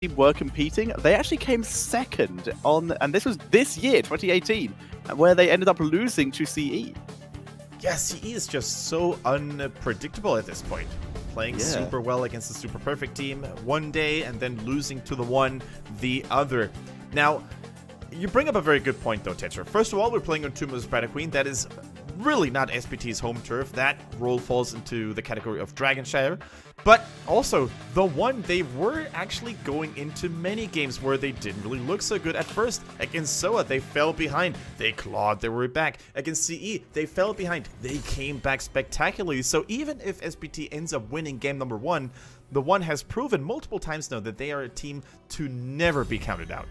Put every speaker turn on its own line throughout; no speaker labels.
were competing, they actually came second on, and this was this year, 2018, where they ended up losing to CE.
Yeah, CE is just so unpredictable at this point. Playing super well against the super perfect team one day and then losing to the other. Now, you bring up a very good point though, Tetra. First of all, we're playing on Tomb of the Spider Queen. That is really not SPT's home turf. That role falls into the category of Dragonshire. But also, TheOne, they were actually going into many games where they didn't really look so good at first. Against SOA, they fell behind. They clawed their way back. Against CE, they fell behind. They came back spectacularly. So even if SPT ends up winning game number 1, TheOne has proven multiple times now that they are a team to never be counted out.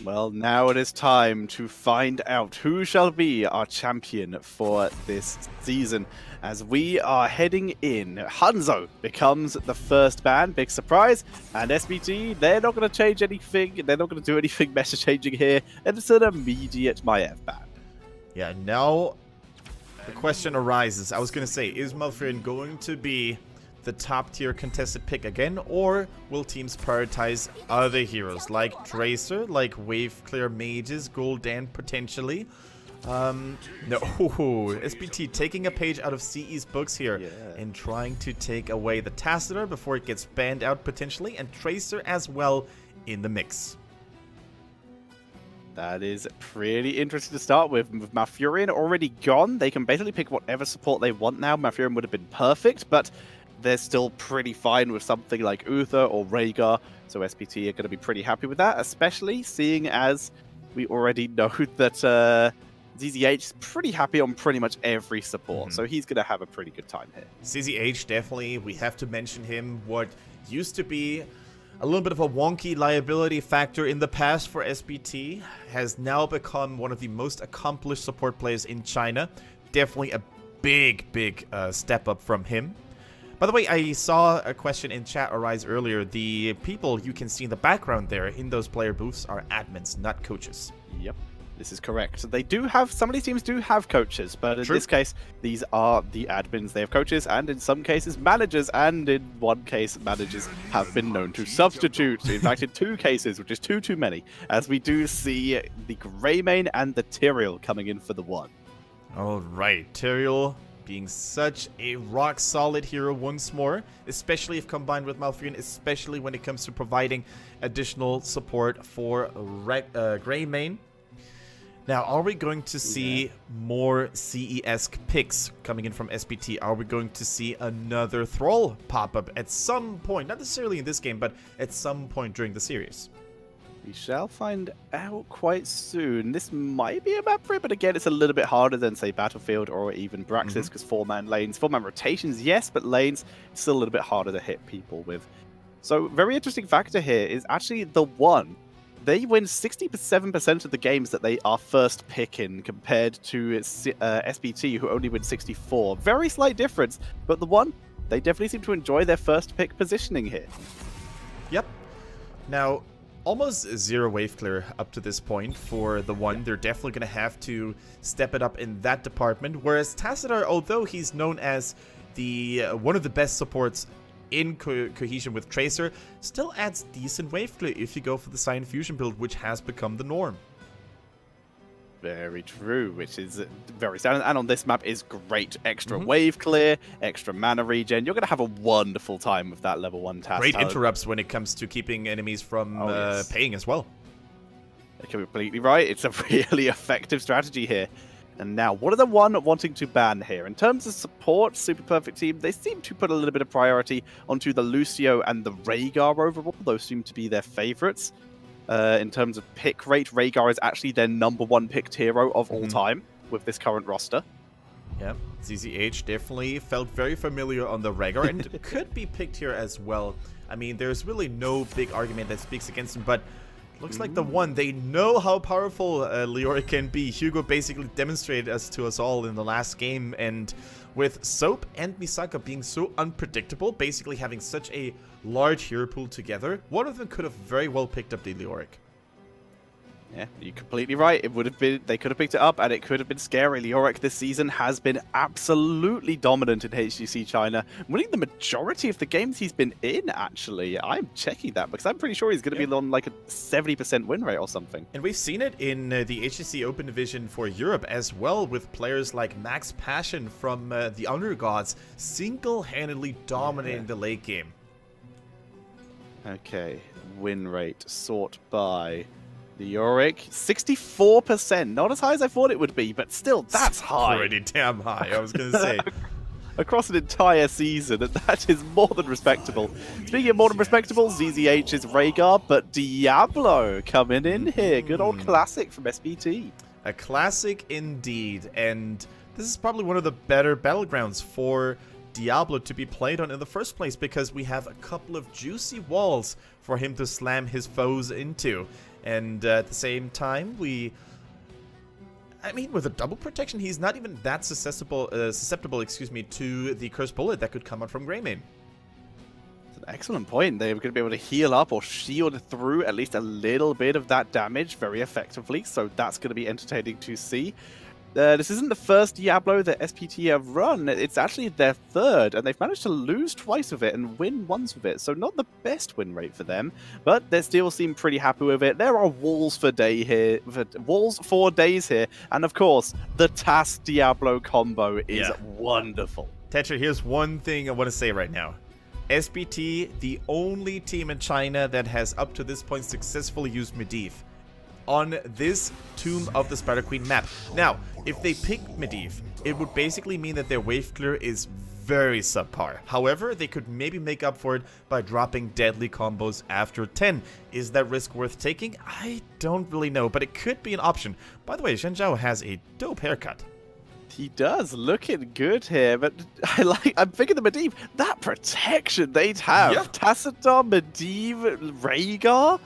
Well, now it is time to find out who shall be our champion for this season. As we are heading in, Hanzo becomes the first ban, big surprise, and SPT, they're not going to change anything, they're not going to do anything meta changing here, and it's an immediate Maiev ban.
Yeah, now the question arises, I was going to say, is Malfurion going to be the top tier contested pick again, or will teams prioritize other heroes like Tracer, like Wave Clear Mages, Gul'dan potentially? No, SPT taking a page out of CE's books here and trying to take away the Tassadar before it gets banned out potentially, and Tracer as well in the mix.
That is pretty interesting to start with. With Malfurion already gone, they can basically pick whatever support they want now. Malfurion would have been perfect, but they're still pretty fine with something like Uther or Rhaegar, so SPT are going to be pretty happy with that, especially seeing as we already know that ZZH is pretty happy on pretty much every support, so he's going to have a pretty good time here.
ZZH, definitely, we have to mention him. What used to be a little bit of a wonky liability factor in the past for SPT has now become one of the most accomplished support players in China. Definitely a big step up from him. By the way, I saw a question in chat arise earlier. The people you can see in the background there in those player booths are admins, not coaches.
Yep, this is correct. They do have, some of these teams do have coaches, but in this case, these are the admins. They have coaches, and in some cases, managers, and in one case, managers have been known to substitute. In fact, in 2 cases, which is too many, as we do see the Greymane and the Tyrael coming in for TheOne.
All right, Tyrael being such a rock-solid hero once more, especially if combined with Malfurion, especially when it comes to providing additional support for Greymane. Now, are we going to see more CE-esque picks coming in from SPT? Are we going to see another Thrall pop up at some point? Not necessarily in this game, but at some point during the series.
We shall find out quite soon. This might be a map for it, but again, it's a little bit harder than, say, Battlefield or even Braxis, because 4-man lanes, 4-man rotations, yes, but lanes, it's still a little bit harder to hit people with. So, very interesting factor here is actually TheOne. They win 67% of the games that they are first picking, compared to SPT, who only win 64. Very slight difference, but TheOne, they definitely seem to enjoy their first pick positioning here.
Yep. Now, almost 0 wave clear up to this point for TheOne. They're definitely going to have to step it up in that department. Whereas Tassadar, although he's known as the one of the best supports in cohesion with Tracer, still adds decent wave clear if you go for the Cyan Fusion build, which has become the norm.
Very true, which is very standard, and on this map is great. Extra wave clear, extra mana regen. You're going to have a wonderful time with that level 1 task.
Great interrupts when it comes to keeping enemies from paying as well.
You're completely right. It's a really effective strategy here. And now, what are TheOne wanting to ban here? In terms of support, Super Perfect Team, they seem to put a little bit of priority onto the Lucio and the Rhaegar overall. Those seem to be their favorites. In terms of pick rate, Rhaegar is actually their #1 picked hero of all time with this current roster.
Yeah, ZZH definitely felt very familiar on the Rhaegar and could be picked here as well. I mean, there's really no big argument that speaks against him, but looks like TheOne, they know how powerful Leoric can be. Hugo basically demonstrated to us all in the last game, and with Soap and Misaka being so unpredictable, basically having such a large hero pool together, one of them could have very well picked up the Leoric.
Yeah, you're completely right. It would have been, they could have picked it up and it could have been scary. Leoric this season has been absolutely dominant in HGC China, winning the majority of the games he's been in, actually. I'm checking that because I'm pretty sure he's going to be on like a 70% win rate or something.
And we've seen it in the HGC Open Division for Europe as well, with players like Max Passion from the Undergods single-handedly dominating the late game.
Okay, win rate sort by Leoric, 64%. Not as high as I thought it would be, but still, that's high.
Pretty damn high, I was going to say.
Across an entire season, and that is more than respectable. Speaking of more than respectable, ZZH is Rhaegar, but Diablo coming in here. Good old classic from SPT.
A classic indeed, and this is probably one of the better battlegrounds for Diablo to be played on in the first place, because we have a couple of juicy walls for him to slam his foes into. And at the same time, I mean, with a double protection, he's not even that susceptible, to the Cursed Bullet that could come out from Greymane.
That's an excellent point. They're going to be able to heal up or shield through at least a little bit of that damage very effectively, so that's going to be entertaining to see. This isn't the first Diablo that SPT have run, it's actually their third, and they've managed to lose twice with it and win once with it, so not the best win rate for them, but they still seem pretty happy with it. There are walls for days here, and of course, the TAS Diablo combo is wonderful.
Tetra, here's one thing I want to say right now. SPT, the only team in China that has up to this point successfully used Medivh on this Tomb of the Spider Queen map. Now, if they pick Medivh, it would basically mean that their wave clear is very subpar. However, they could maybe make up for it by dropping deadly combos after 10. Is that risk worth taking? I don't really know, but it could be an option. By the way, Shen Zhao has a dope haircut.
He does, looking good here, but I'm thinking the Medivh, that protection they'd have.
Yeah.
Tassadar, Medivh, Rhaegar?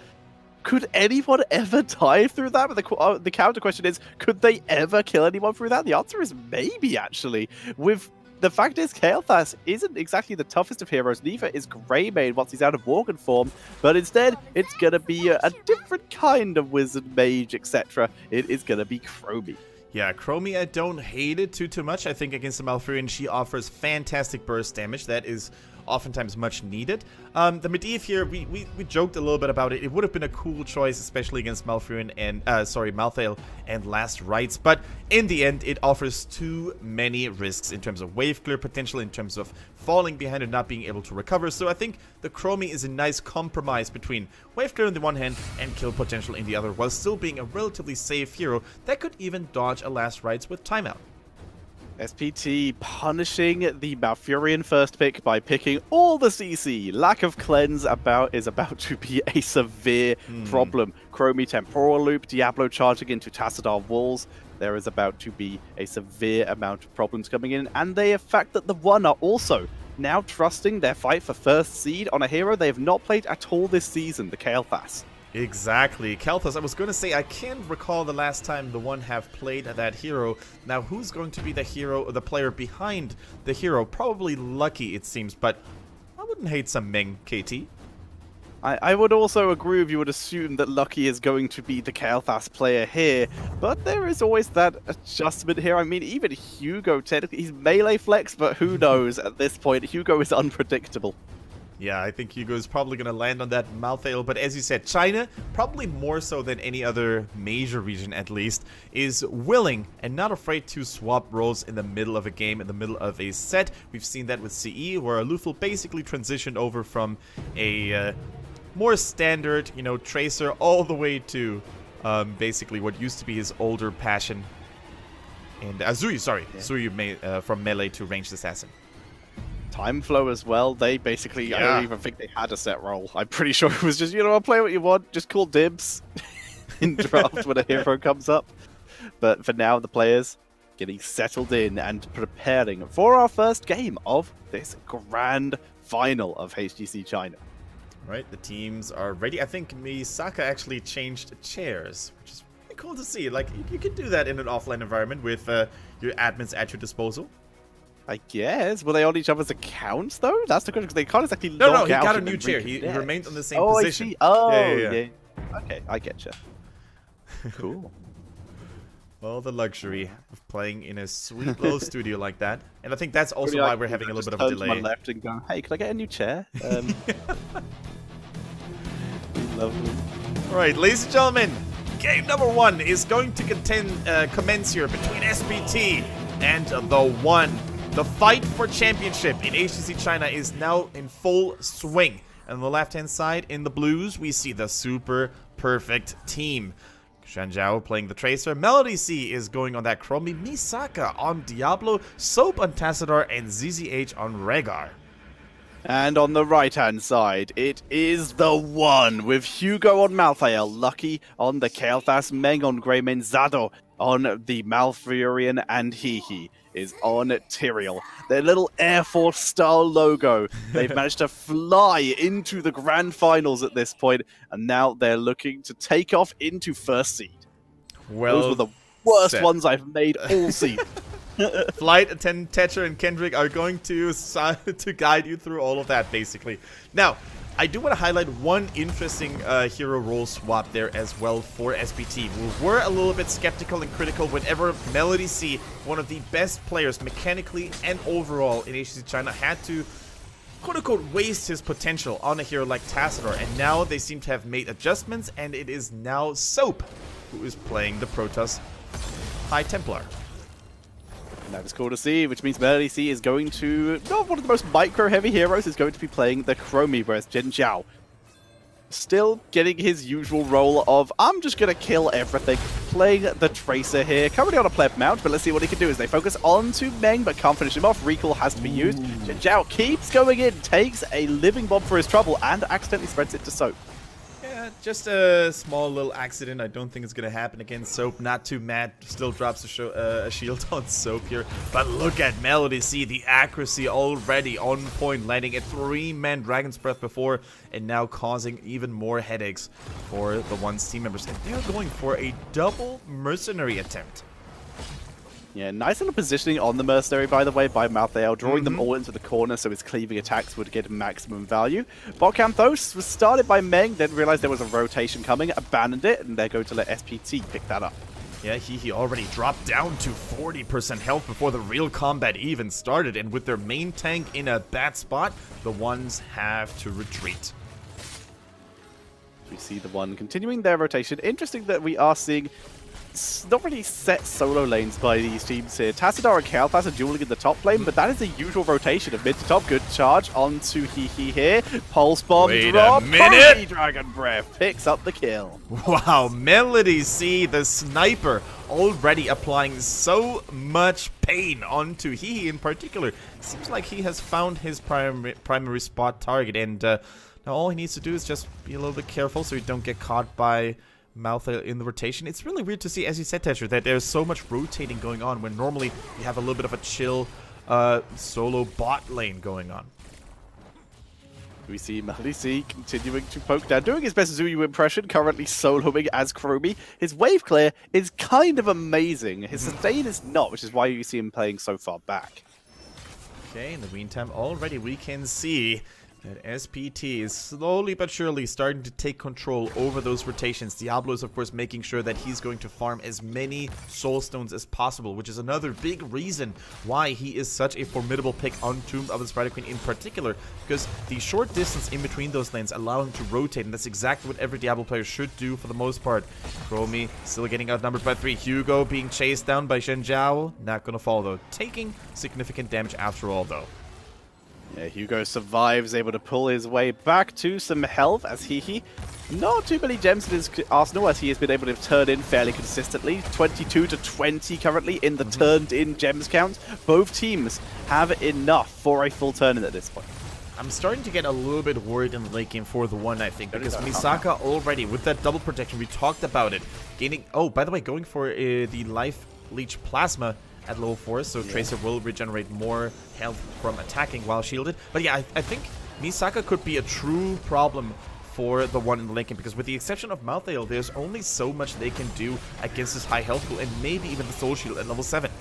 Could anyone ever die through that? But the counter question is, could they ever kill anyone through that? The answer is maybe, actually. With the fact is, Kael'thas isn't exactly the toughest of heroes, neither is Greymane once he's out of Worgen form, but instead, it's going to be a different kind of wizard, mage, etc. It is going to be Chromie.
Yeah, Chromie, I don't hate it too much. I think against the Malfurion, she offers fantastic burst damage. That is oftentimes much needed. The Medivh here, we joked a little bit about it. It would have been a cool choice, especially against Malfurion and, Malthael and Last Rites, but in the end, it offers too many risks in terms of wave clear potential, in terms of falling behind and not being able to recover. So I think the Chromie is a nice compromise between wave clear on the one hand and kill potential in the other, while still being a relatively safe hero that could even dodge a Last Rites with timeout.
SPT punishing the Malfurion first pick by picking all the CC. Lack of cleanse is about to be a severe problem. Chromie Temporal Loop, Diablo charging into Tassadar walls. There is about to be a severe amount of problems coming in, and the fact that TheOne are also now trusting their fight for first seed on a hero they have not played at all this season, the Kael'thas.
Exactly. Kael'thas, I was going to say, I can't recall the last time TheOne have played that hero. Now, who's going to be the hero, or the player behind the hero? Probably Lucky, it seems, but I wouldn't hate some Meng, KT.
I would also agree with you, would assume that Lucky is going to be the Kael'thas player here, but there is always that adjustment here. I mean, even Hugo, technically, he's melee flex, but who knows at this point? Hugo is unpredictable.
Yeah, I think Hugo is probably going to land on that Malthael, but as you said, China, probably more so than any other major region at least, is willing and not afraid to swap roles in the middle of a game, in the middle of a set. We've seen that with CE, where Lufel basically transitioned over from a more standard, tracer, all the way to basically what used to be his older passion. And Zuyu from melee to ranged assassin.
Time flow as well. They basically, I don't even think they had a set role. I'm pretty sure it was just, I'll play what you want, just call dibs in draft when a hero comes up. But for now, the players getting settled in and preparing for our first game of this grand final of HGC China.
Right, the teams are ready. I think Misaka actually changed chairs, which is really cool to see. Like, you could do that in an offline environment with your admins at your disposal.
I guess. Were they on each other's accounts, though? That's the question, because they can't exactly
log out.
No,
he got a new chair. He remained on the same position.
I see. Oh, yeah. Okay, I get you. Cool.
Well, the luxury of playing in a sweet little studio like that. And I think that's also why we're having a little bit of a delay.
To my left and go, hey, could I get a new chair? Lovely.
Alright, ladies and gentlemen, game number 1 is going to commence here between SPT and TheOne. The fight for championship in HGC China is now in full swing. And on the left-hand side, in the blues, we see the super perfect team. Shanjiao playing the Tracer, Melody C is going on that Chromie, Misaka on Diablo, Soap on Tassadar, and ZZH on Rhaegar.
And on the right-hand side, it is TheOne with Hugo on Malthael, Lucky on the Kael'thas, Meng on Greymane, Zado on the Malfurion, and Hehe is on Tyrael. Their little Air Force style logo. They've managed to fly into the grand finals at this point, and now they're looking to take off into first seed.
Well,
those were the worst ones I've made all season.
Flight attendant Tetcher and Kendrick are going to guide you through all of that, basically. Now, I do want to highlight one interesting hero role swap there as well for SPT. We were a little bit skeptical and critical whenever Melody C, one of the best players mechanically and overall in HGC China, had to quote-unquote waste his potential on a hero like Tassadar. And now they seem to have made adjustments, and it is now Soap who is playing the Protoss High Templar.
And that is cool to see, which means Melody C is going to, not one of the most micro-heavy heroes, is going to be playing the Chromie, whereas Jin Zhao still getting his usual role of, I'm just going to kill everything, playing the Tracer here, currently on a pleb mount, but let's see what he can do as they focus onto Meng, but can't finish him off. Recall has to be used. Jin Zhao keeps going in, takes a living bomb for his trouble, and accidentally spreads it to Soap.
Just a small little accident. I don't think it's going to happen against Soap. Not too mad. Still drops a shield on Soap here. But look at Melody C. The accuracy already on point. Landing a 3-man Dragon's Breath before. And now causing even more headaches for the TheOne's team members. And they're going for a double mercenary attempt.
Yeah, nice little positioning on the Mercenary, by the way, by Malthael, drawing them all into the corner so his cleaving attacks would get maximum value. Botcanthos was started by Meng, then realized there was a rotation coming, abandoned it, and they're going to let SPT pick that up.
Yeah, he already dropped down to 40% health before the real combat even started, and with their main tank in a bad spot, TheOnes have to retreat.
We see TheOne continuing their rotation. Interesting that we are seeing not really set solo lanes by these teams here. Tassadar and Kael'thas are dueling in the top lane, but that is the usual rotation of mid to top. Good charge onto Hehe here. Pulse Bomb drop. Chromie Dragon Breath picks up the kill.
Wow, Melody C, the sniper, already applying so much pain onto Hehe in particular. Seems like he has found his primary spot target, and now all he needs to do is just be a little bit careful so he don't get caught by Malthael in the rotation. It's really weird to see, as you said, Tetcher, that there's so much rotating going on when normally you have a little bit of a chill solo bot lane going on.
We see Melody C continuing to poke down, doing his best Zuyu impression, currently soloing as Chromie. His wave clear is kind of amazing. His sustain is not, which is why you see him playing so far back.
Okay, in the meantime, already we can see that SPT is slowly but surely starting to take control over those rotations. Diablo is, of course, making sure that he's going to farm as many soul stones as possible, which is another big reason why he is such a formidable pick on Tomb of the Spider Queen in particular, because the short distance in between those lanes allow him to rotate, and that's exactly what every Diablo player should do for the most part. Chromie still getting outnumbered by 3. Hugo being chased down by Shen Zhao. Not gonna fall, though. Taking significant damage after all, though.
Yeah, Hugo survives, able to pull his way back to some health as Hehe. Not too many gems in his arsenal as he has been able to turn in fairly consistently. 22 to 20 currently in the turned in gems count. Both teams have enough for a full turn in at this point.
I'm starting to get a little bit worried in the late game for TheOne, I think, because Misaka already, with that double protection, we talked about it, gaining, oh, by the way, going for the Life Leech Plasma at level 4, so Tracer will regenerate more health from attacking while shielded. But yeah, I think Misaka could be a true problem for TheOne in the late game, because with the exception of Malthael, there's only so much they can do against this high health pool, and maybe even the Soul Shield at level 7.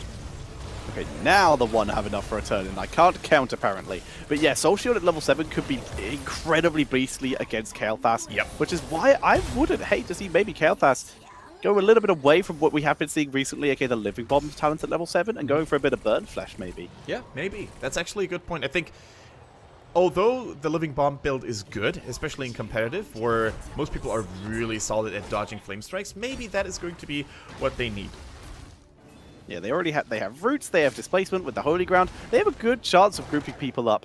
Okay, now TheOne have enough for a turn, and I can't count apparently. But yeah, Soul Shield at level 7 could be incredibly beastly against Kael'thas.
Yep.
Which is why I wouldn't hate to see maybe Kael'thas go a little bit away from what we have been seeing recently, aka the Living Bomb talent at level 7, and going for a bit of Burn Flesh, maybe.
Yeah, maybe. That's actually a good point. I think, although the Living Bomb build is good, especially in competitive, where most people are really solid at dodging Flame Strikes, maybe that is going to be what they need.
Yeah, they have Roots, they have Displacement with the Holy Ground. They have a good chance of grouping people up.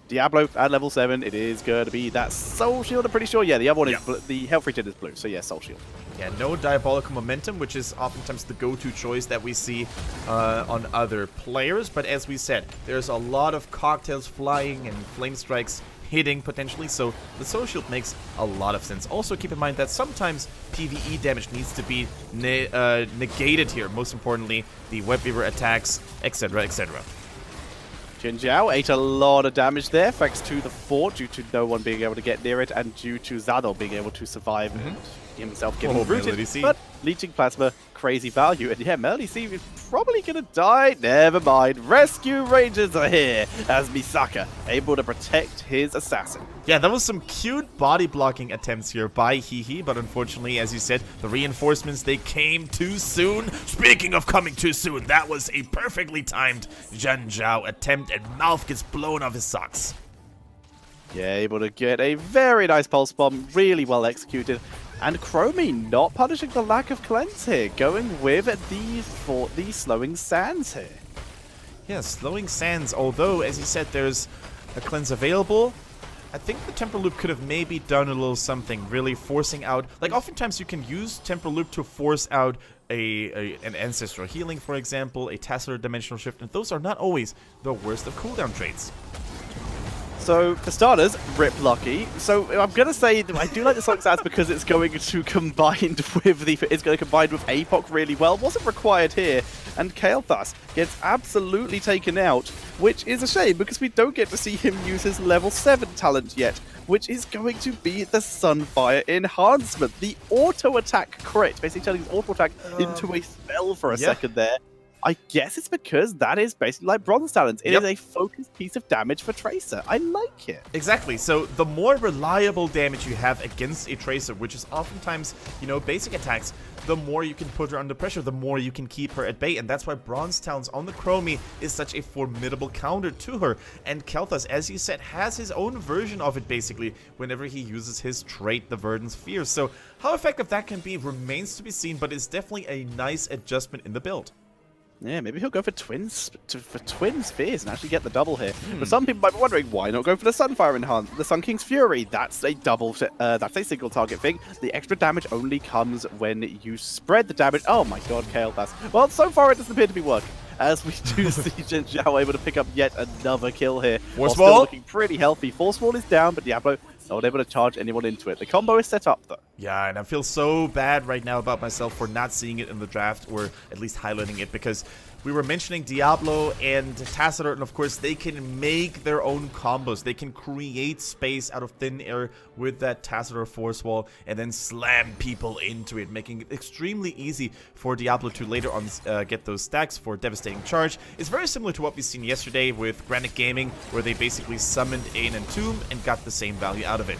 Diablo at level 7, it is going to be that Soul Shield, I'm pretty sure. Yeah, the other one is the Health Regen is blue, so yeah, Soul Shield.
Yeah, no Diabolical Momentum, which is oftentimes the go-to choice that we see on other players. But as we said, there's a lot of cocktails flying and Flame Strikes hitting potentially, so the Soul Shield makes a lot of sense. Also keep in mind that sometimes PvE damage needs to be negated here. Most importantly, the Web Weaver attacks, etc., etc.
Jin Zhao ate a lot of damage there, thanks to the fort, due to no one being able to get near it, and due to Zado being able to survive and himself getting rooted. But Leeching Plasma, crazy value. And yeah, Melody C is probably going to die. Never mind. Rescue Rangers are here as Misaka able to protect his assassin.
Yeah, that was some cute body blocking attempts here by Hehe, but unfortunately, as you said, the reinforcements, they came too soon. Speaking of coming too soon, that was a perfectly timed Jin Zhao attempt, and Mouth gets blown off his socks.
Yeah, able to get a very nice pulse bomb, really well executed. And Chromie not punishing the lack of cleanse here, going with the slowing sands here.
Yeah, slowing sands, although, as you said, there's a cleanse available. I think the Temporal Loop could have maybe done a little something, really forcing out... Like, oftentimes you can use Temporal Loop to force out an Ancestral Healing, for example, a Tacitor Dimensional Shift, and those are not always the worst of cooldown traits.
So, for starters, Rip Lucky. So, I'm going to say that I do like the Sonic Sands because it's going to combine with APOC really well. Wasn't required here. And Kael'thas gets absolutely taken out, which is a shame because we don't get to see him use his level 7 talent yet, which is going to be the Sunfire Enhancement. The auto-attack crit, basically turning his auto-attack into a spell for a second there. I guess it's because that is basically like Bronze Talent. It is a focused piece of damage for Tracer. I like it.
Exactly. So the more reliable damage you have against a Tracer, which is oftentimes, you know, basic attacks, the more you can put her under pressure, the more you can keep her at bay. And that's why Bronze Talents on the Chromie is such a formidable counter to her. And Kael'thas, as you said, has his own version of it, basically, whenever he uses his trait, the Verdant Sphere. So how effective that can be remains to be seen, but it's definitely a nice adjustment in the build.
Yeah, maybe he'll go for twin spheres and actually get the double here. But some people might be wondering, why not go for the Sunfire Enhance, the Sun King's Fury? That's a that's a single target thing. The extra damage only comes when you spread the damage. Oh my god, Kael'thas. Well, so far it doesn't appear to be working, as we do see Jin Zhao able to pick up yet another kill here.
Force
still
Wall
looking pretty healthy. Force Wall is down, but Diablo not able to charge anyone into it. The combo is set up, though.
Yeah, and I feel so bad right now about myself for not seeing it in the draft, or at least highlighting it, because we were mentioning Diablo and Tacitor, and of course they can make their own combos. They can create space out of thin air with that Tacitor Force Wall and then slam people into it, making it extremely easy for Diablo to later on get those stacks for Devastating Charge. It's very similar to what we've seen yesterday with Granite Gaming, where they basically summoned Ain and Tomb and got the same value out of it.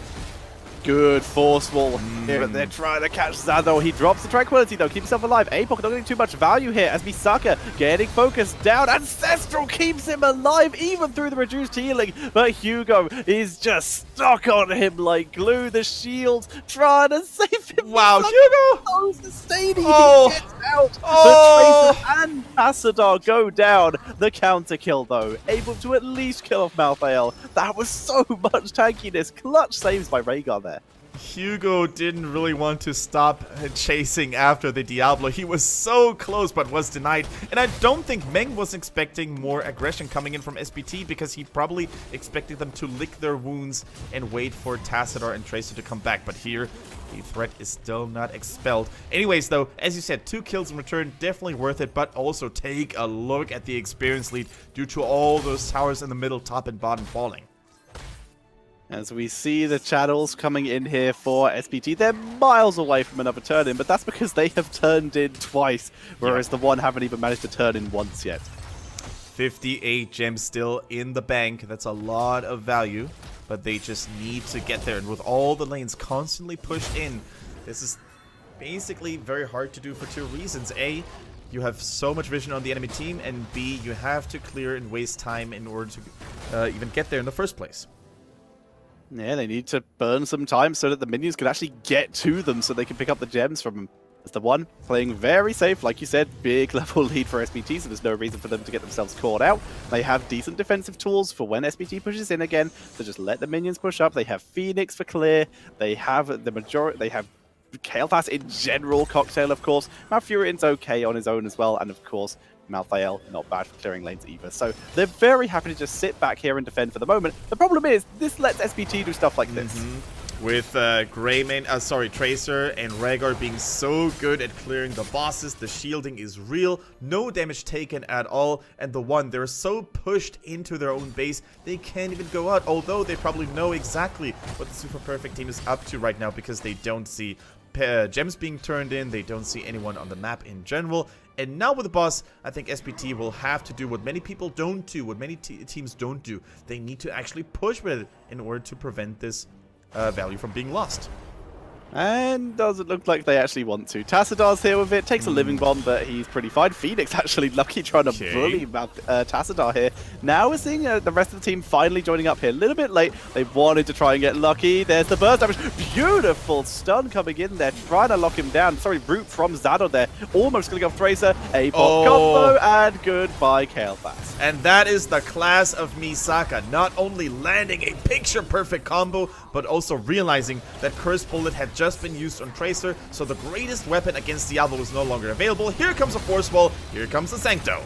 Good Force Wall here, but they're trying to catch Zado. He drops the Tranquility, though. Keep himself alive. APOC not getting too much value here as Misaka getting focused down. Ancestral keeps him alive, even through the reduced healing. But Hugo is just stuck on him like glue. The shield trying to save him.
Wow, Hugo!
Oh, sustaining. He gets out. The Tracer and Tassadar go down. The counter kill, though, able to at least kill off Malthael. That was so much tankiness. Clutch saves by Rhaegar there.
Hugo didn't really want to stop chasing after the Diablo. He was so close, but was denied. And I don't think Meng was expecting more aggression coming in from SPT, because he probably expected them to lick their wounds and wait for Tacitor and Tracer to come back. But here, the threat is still not expelled. Anyways, though, as you said, 2 kills in return, definitely worth it. But also take a look at the experience lead due to all those towers in the middle, top and bottom falling.
As we see the channels coming in here for SPT, they're miles away from another turn-in, but that's because they have turned in twice, whereas the one haven't even managed to turn in once yet.
58 gems still in the bank. That's a lot of value, but they just need to get there. And with all the lanes constantly pushed in, this is basically very hard to do for two reasons. A, you have so much vision on the enemy team, and B, you have to clear and waste time in order to even get there in the first place.
Yeah, they need to burn some time so that the minions can actually get to them so they can pick up the gems from them. As TheOne playing very safe, like you said, big level lead for SPT, so there's no reason for them to get themselves caught out. They have decent defensive tools for when SPT pushes in again, so just let the minions push up. They have Phoenix for clear, they have the majority, they have Kael'thas in general, Cocktail of course, Malfurion's okay on his own as well, and of course Malthael, not bad for clearing lanes either. So they're very happy to just sit back here and defend for the moment. The problem is, this lets SPT do stuff like this.
With Tracer and Rhaegar being so good at clearing the bosses, the shielding is real, no damage taken at all, and TheOne, they're so pushed into their own base, they can't even go out, although they probably know exactly what the Super Perfect team is up to right now, because they don't see gems being turned in, they don't see anyone on the map in general. And now with the boss, I think SPT will have to do what many people don't do, what many teams don't do. They need to actually push with it in order to prevent this value from being lost.
And doesn't look like they actually want to. Tassadar's here with it, takes a living bomb, but he's pretty fine. Phoenix actually lucky trying to bully Tassadar here. Now we're seeing the rest of the team finally joining up here. A little bit late. They wanted to try and get lucky. There's the burst damage. Beautiful stun coming in there, trying to lock him down. Sorry, root from Zador there. Almost killing off Tracer. A bot combo, and goodbye Kael'thas.
And that is the class of Misaka. Not only landing a picture-perfect combo, but also realizing that Curse Bullet had just been used on Tracer, so the greatest weapon against Diablo is no longer available. Here comes a Force Wall, here comes the Sancto.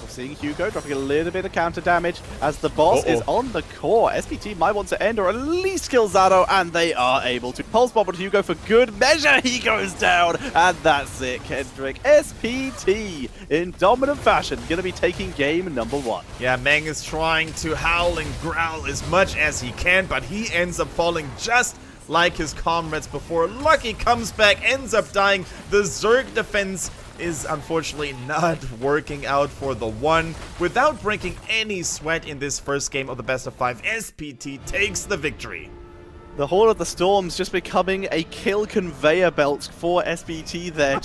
We're seeing Hugo dropping a little bit of counter damage as the boss is on the core. SPT might want to end or at least kill Zado, and they are able to. Pulse bomb on Hugo for good measure. He goes down, and that's it, Kendrick. SPT, in dominant fashion, going to be taking game number 1.
Yeah, Meng is trying to howl and growl as much as he can, but he ends up falling just like his comrades before. Lucky comes back, ends up dying. The Zerg defense is unfortunately not working out for TheOne. Without breaking any sweat in this first game of the best of 5, SPT takes the victory.
The Hall of the Storm's just becoming a kill conveyor belt for SPT there.